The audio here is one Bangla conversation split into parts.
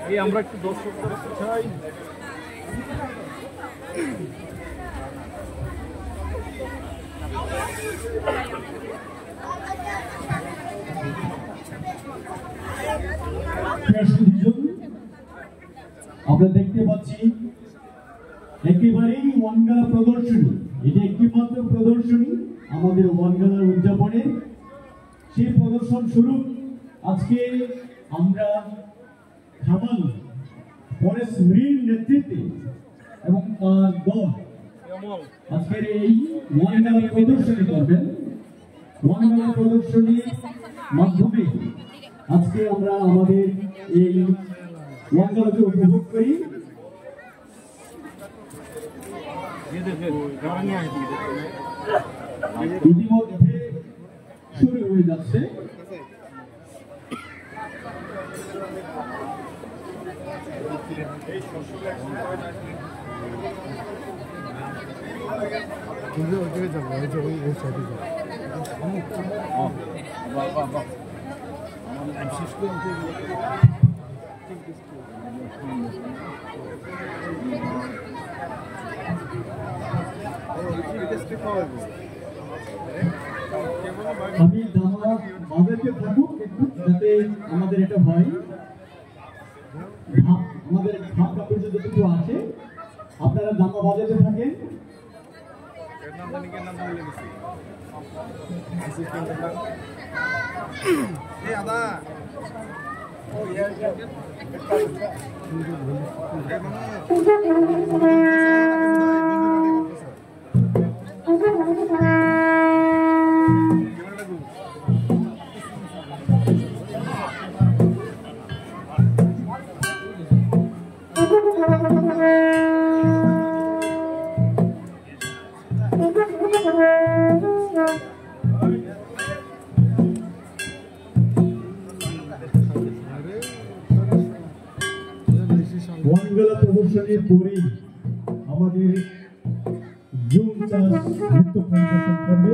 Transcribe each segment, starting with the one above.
এই আমরা একটু দর্শক চাই। আমরা দেখতে পাচ্ছি একেবারেই ওয়ানগালা প্রদর্শনী। এটা একটি মাত্র প্রদর্শনী আমাদের ওয়ানগালার উদযাপনে। সেই প্রদর্শন স্বরূপ আজকে আমরা খামাল ফরেস্ট মেরিন নেতৃত্বে এবং তার দল আজকের এই ওয়ানগালা প্রদর্শনী করবেন। ওয়ানগালা প্রদর্শনীর মাধ্যমে আজকে আমরা আমাদের এই ওয়ানগালাকে উপভোগ করি। ইতিমধ্যে শুরু হয়ে যাচ্ছে। আমি দামা বাজাতে থাকুক একটু, যাতে আমাদের এটা হয়। আমাদের ভাব কাপড় যতটুকু আছে আপনারা দামা বাজাতে থাকেন। ওয়ানগালা প্রদর্শনীর পরেই আমাদের জুম চাষ নৃত্য পরিবেশন করবে।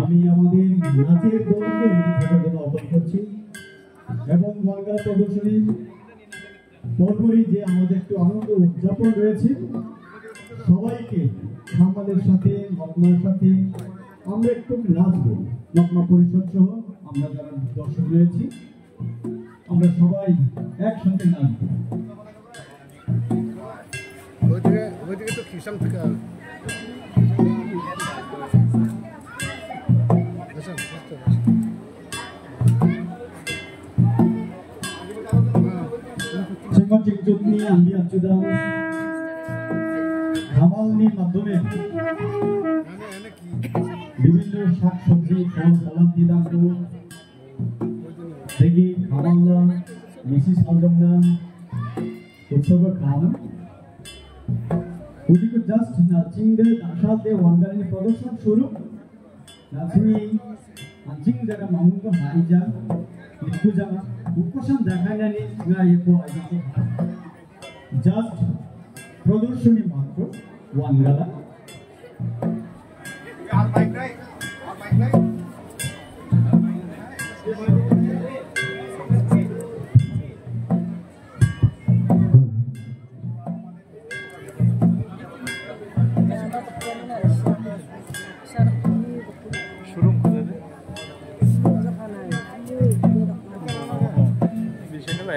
আমি আমাদের নাচের দলকে রেডি থাকার জন্য আহ্বান করছি এবং ওয়ানগালা প্রদর্শনীর পরপরই যে আমাদের একটু আনন্দ উদযাপন রয়েছে, সবাইকে খামালের সাথে নকমার সাথে আমরা একটু নাচবো। নকমা পরিষদ সহ আমরা যারা দর্শক রয়েছি আমরা সবাই একসাথে নাচবো। ওইদিকে তো খ্রিস্টান থেকে Cengkok-cengkoknya ambil sudah খামালনির মাধ্যমে বিভিন্ন শাক সবজি ফল সালাদ দিলাম তো দেখি খামাল্লাম মিসিস খালজমনা উৎসব খাওয়ানো ওদিকে জাস্ট নাচিংদের আশাতে ওয়ানগালানি প্রদর্শন শুরু নাচিনি anjing jaga mamung ko haija ikku jaga ukosan deখায়নি না একো আইছে জাস্ট প্রদর্শনী মাত্র ওয়ানগালা আর মাইক নাই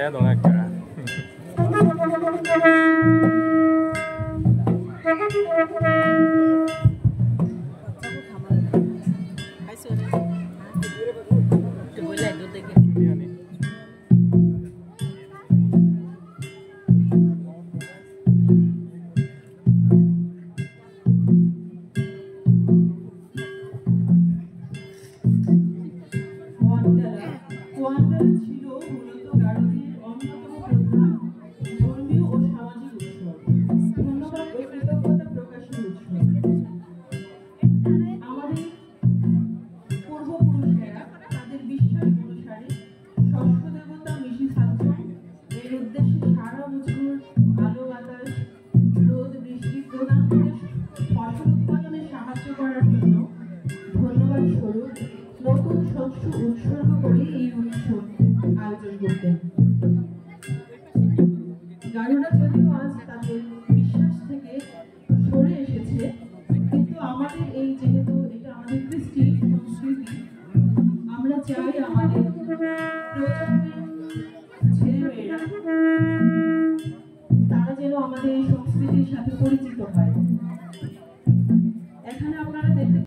ya dong aja. ওয়ানগালা ছিল মূলত গারদের অন্যতম নতুন শস্য উৎসর্গ করে এই উৎসব আয়োজন করতেন। গারুরা যদিও আজ তাদের বিশ্বাস থেকে সরে এসেছে, কিন্তু আমাদের এই যেহেতু এটা আমাদের কৃষ্টি সংস্কৃতি, আমরা চাই আমাদের প্রজন্মের ছেলেমেয়েরা তারা যেন আমাদের এই সংস্কৃতির সাথে পরিচিত হয়।